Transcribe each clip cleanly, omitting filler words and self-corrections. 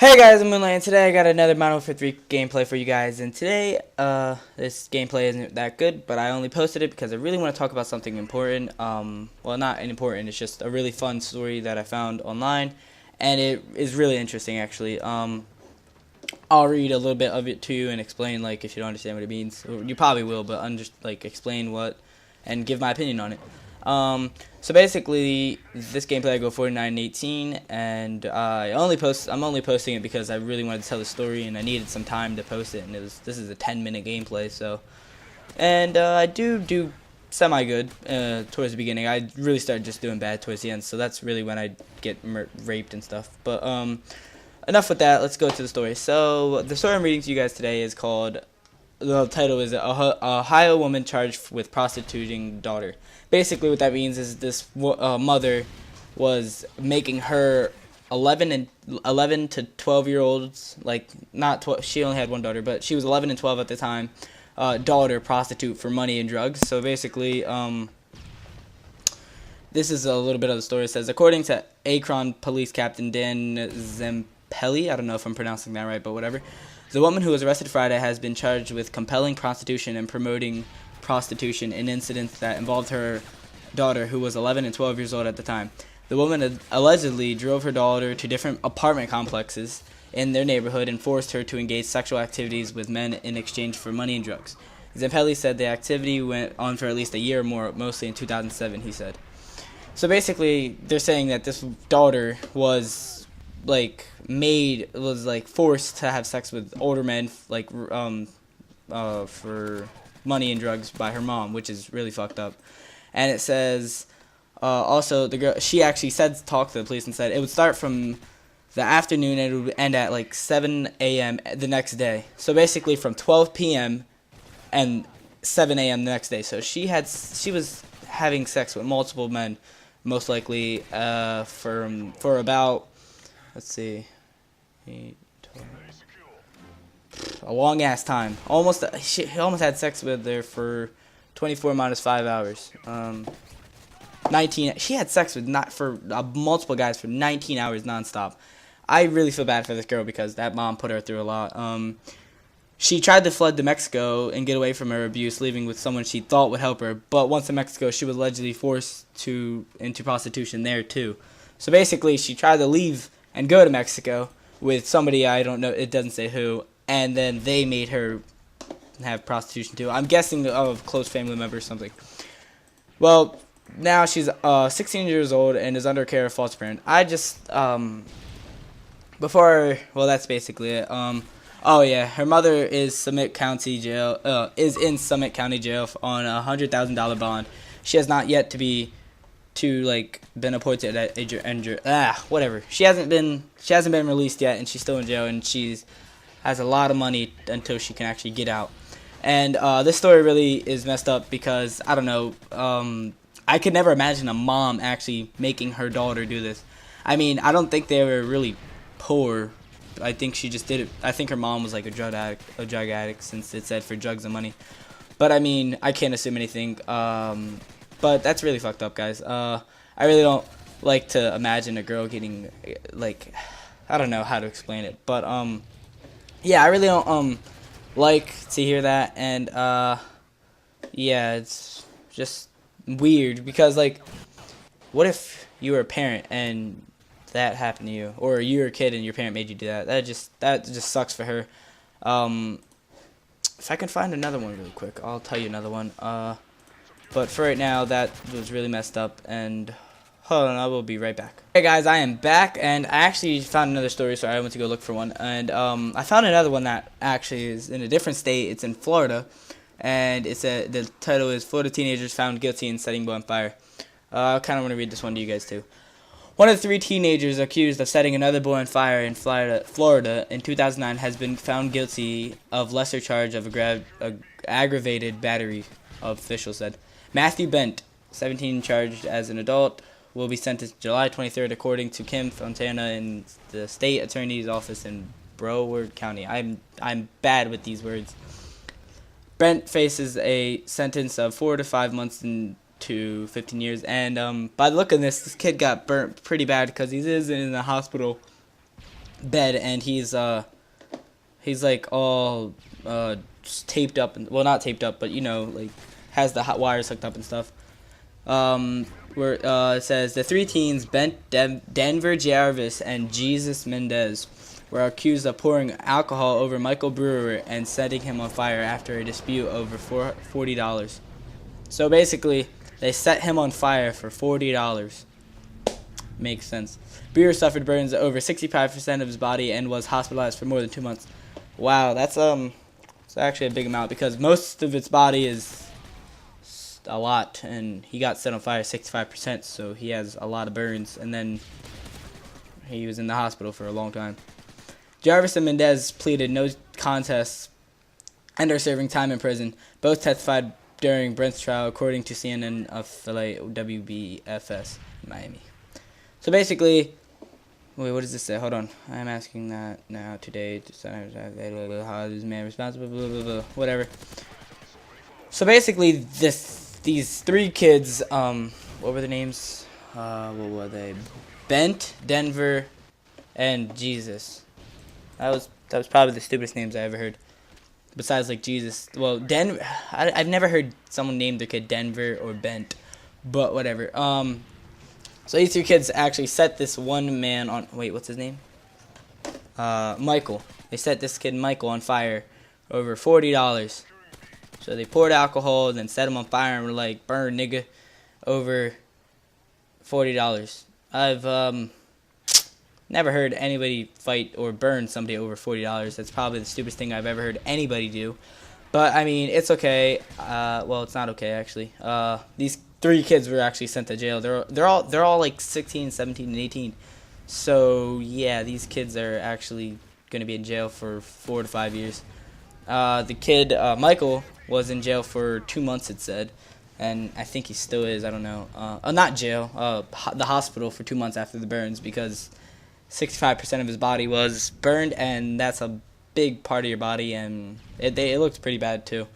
Hey guys, I'm Moonlight, and today I got another Modern Warfare 3 gameplay for you guys. And today, this gameplay isn't that good, but I only posted it because I really want to talk about something important. Well, not important, it's just a really fun story that I found online, and it is really interesting, actually. I'll read a little bit of it to you and explain, like, if you don't understand what it means. You probably will, but explain what, and give my opinion on it. So basically, this gameplay I go 49-18, and I'm only posting it because I really wanted to tell the story, and I needed some time to post it, and this is a 10-minute gameplay, so, and I do semi good towards the beginning. I really started just doing bad towards the end, so that's really when I get raped and stuff. But enough with that. Let's go to the story. So the story I'm reading to you guys today is called. The title is Ohio woman charged with prostituting daughter. Basically, what that means is this mother was making her 11 to 12-year-olds, like not 12, she only had one daughter, but she was 11 and 12 at the time, daughter prostitute for money and drugs. So basically, this is a little bit of the story. It says, according to Akron Police Captain Dan Zempelli, I don't know if I'm pronouncing that right, but whatever. The woman who was arrested Friday has been charged with compelling prostitution and promoting prostitution in incidents that involved her daughter, who was 11 and 12 years old at the time. The woman allegedly drove her daughter to different apartment complexes in their neighborhood and forced her to engage sexual activities with men in exchange for money and drugs. Zempelli said the activity went on for at least a year or more, mostly in 2007, he said. So basically, they're saying that this daughter was forced to have sex with older men, for money and drugs by her mom, which is really fucked up. And it says, also the girl, she actually talked to the police and said it would start from the afternoon and it would end at like 7 a.m. the next day. So basically from 12 p.m. and 7 a.m. the next day. So she was having sex with multiple men, most likely for about, let's see, 8, 12, a long ass time. She almost had sex with her for 24 minus 5 hours. 19. She had sex with multiple guys for 19 hours nonstop. I really feel bad for this girl because that mom put her through a lot. She tried to flood to Mexico and get away from her abuse, leaving with someone she thought would help her. But once in Mexico, she was allegedly forced into prostitution there too. So basically, she tried to leave and go to Mexico with somebody, I don't know, it doesn't say who, and then they made her have prostitution too. I'm guessing of a close family member or something. Well, now she's 16 years old and is under care of foster parent. That's basically it. Oh yeah, her mother is in Summit County Jail on a $100,000 bond. She has not yet been appointed at whatever. She hasn't been released yet, and she's still in jail, and has a lot of money until she can actually get out. And this story really is messed up because I don't know. I could never imagine a mom actually making her daughter do this. I mean, I don't think they were really poor. I think she just did it. I think her mom was like a drug addict, since it said for drugs and money. But I mean, I can't assume anything. But that's really fucked up, guys. I really don't like to imagine a girl getting, I don't know how to explain it. But, yeah, I really don't, like to hear that. And, yeah, it's just weird. Because, what if you were a parent and that happened to you? Or you were a kid and your parent made you do that? That just sucks for her. If I can find another one really quick, I'll tell you another one. But for right now, that was really messed up, and hold on, I will be right back. Hey guys, I am back, and I actually found another story, so I went to go look for one, and I found another one that actually is in a different state. It's in Florida, and the title is Florida Teenagers Found Guilty in Setting Boy on Fire. I kind of want to read this one to you guys too. One of the 3 teenagers accused of setting another boy on fire in Florida in 2009 has been found guilty of lesser charge of aggravated battery, officials said. Matthew Bent, 17, charged as an adult, will be sentenced July 23rd, according to Kim Fontana in the state attorney's office in Broward County. I'm bad with these words. Bent faces a sentence of 4 to 5 months to 15 years, and by the look of this kid got burnt pretty bad because he is in the hospital bed, and he's like all taped up, and well, not taped up, but you know, like has the hot wires hooked up and stuff. Where it says the three teens, Denver Jarvis and Jesus Mendez, were accused of pouring alcohol over Michael Brewer and setting him on fire after a dispute over $40. So basically, they set him on fire for $40. Makes sense. Brewer suffered burns over 65% of his body and was hospitalized for more than 2 months. Wow, that's it's actually a big amount because most of its body is a lot, and he got set on fire 65%, so he has a lot of burns, and then he was in the hospital for a long time. Jarvis and Mendez pleaded no contest and are serving time in prison. Both testified during Brent's trial, according to CNN affiliate WBFS Miami. So basically, wait, what does this say? Hold on. I am asking that now today. How is this man responsible? Blah, blah, blah, whatever. So basically, these three kids, what were the names? What were they? Bent, Denver, and Jesus. That was probably the stupidest names I ever heard. Besides, like, Jesus. Well, Denver. I've never heard someone name their kid Denver or Bent. But whatever. So these three kids actually set this one man on... Wait, what's his name? Michael. They set this kid Michael on fire over $40. So they poured alcohol and then set him on fire and were like, burn, nigga, over $40. I've never heard anybody fight or burn somebody over $40. That's probably the stupidest thing I've ever heard anybody do. But, I mean, it's okay. Well, it's not okay, actually. These three kids were actually sent to jail. They're all like 16, 17, and 18. So, yeah, these kids are actually going to be in jail for 4 to 5 years. The kid, Michael, was in jail for 2 months, it said, and I think he still is. I don't know. Not jail, the hospital for 2 months after the burns, because 65% of his body was burned, and that's a big part of your body, and it looked pretty bad too.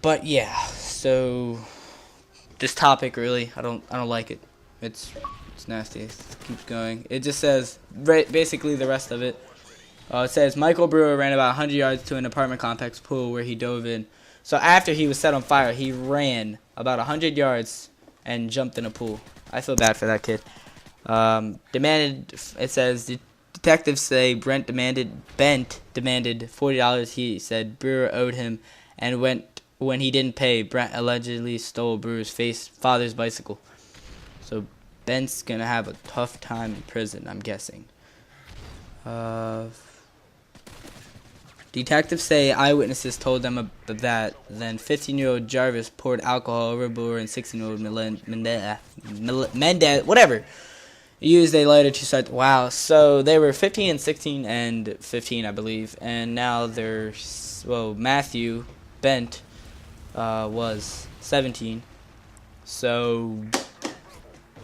But yeah, so this topic really, I don't like it. It's nasty. It keeps going. It just says basically the rest of it. It says Michael Brewer ran about 100 yards to an apartment complex pool where he dove in. So after he was set on fire, he ran about 100 yards and jumped in a pool. I feel bad for that kid. It says detectives say Bent demanded $40. He said Brewer owed him, and when he didn't pay, Brent allegedly stole Brewer's father's bicycle. So Bent's gonna have a tough time in prison, I'm guessing. Detectives say eyewitnesses told them that then 15-year-old Jarvis poured alcohol over Brewer and 16-year-old Mendez, whatever, used a lighter to start. Wow, so they were 15 and 16 and 15, I believe, and now they're, well, Matthew Bent was 17, so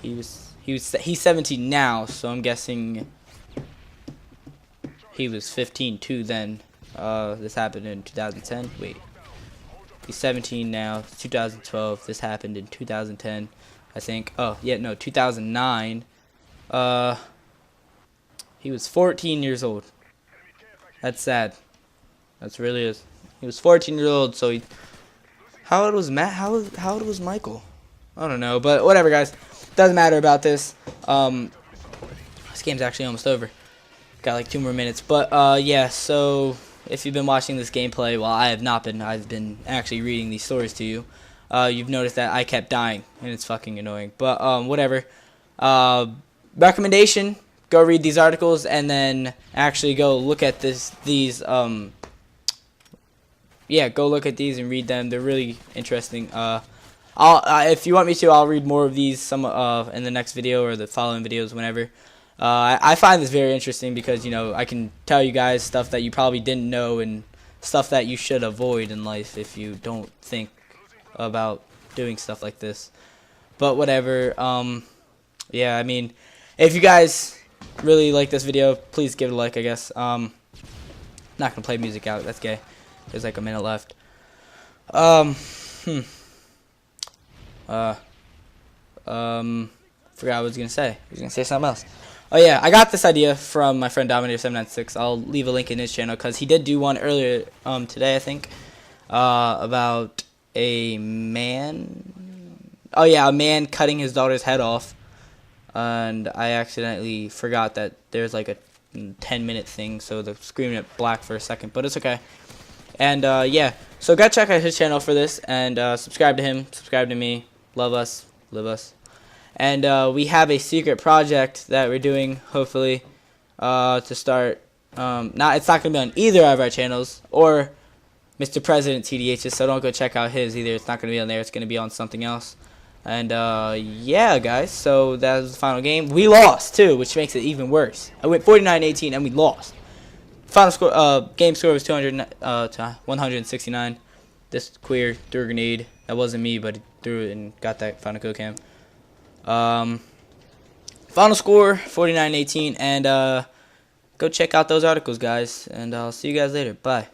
he's 17 now, so I'm guessing he was 15 too then. This happened in 2010. Wait, he's 17 now. 2012. This happened in 2010, I think. Oh yeah, no, 2009. He was 14 years old. That's sad. That's really is. He was 14 years old. So how old was Matt? How old was Michael? I don't know, but whatever, guys. Doesn't matter about this. This game's actually almost over. Got like 2 more minutes, but yeah. So if you've been watching this gameplay, well, I have not been. I've been actually reading these stories to you. You've noticed that I kept dying, and it's fucking annoying. But whatever. Recommendation: go read these articles, and then actually go look at these. Yeah, go look at these and read them. They're really interesting. If you want me to, I'll read more of these in the next video or the following videos, whenever. I find this very interesting because, you know, I can tell you guys stuff that you probably didn't know and stuff that you should avoid in life if you don't think about doing stuff like this. But whatever. Yeah, I mean, if you guys really like this video, please give it a like, I guess. Not gonna play music out. That's gay. There's like a minute left. Forgot what I was gonna say. I was gonna say something else. Oh yeah, I got this idea from my friend Dominator796. I'll leave a link in his channel because he did do one earlier today, I think, about a man. Oh yeah, a man cutting his daughter's head off, and I accidentally forgot that there's like a 10-minute thing, so the screen went black for a second, but it's okay. And yeah, so go check out his channel for this, and subscribe to him, subscribe to me. Love us, live us. And we have a secret project that we're doing, hopefully, to start. It's not going to be on either of our channels, or Mr. President TDH's, so don't go check out his either. It's not going to be on there. It's going to be on something else. And yeah, guys, so that was the final game. We lost, too, which makes it even worse. I went 49-18, and we lost. Final score, game score was 200 to 169. This queer threw a grenade. That wasn't me, but he threw it and got that final kill cam. Final score 49-18, and go check out those articles, guys, and I'll see you guys later. Bye.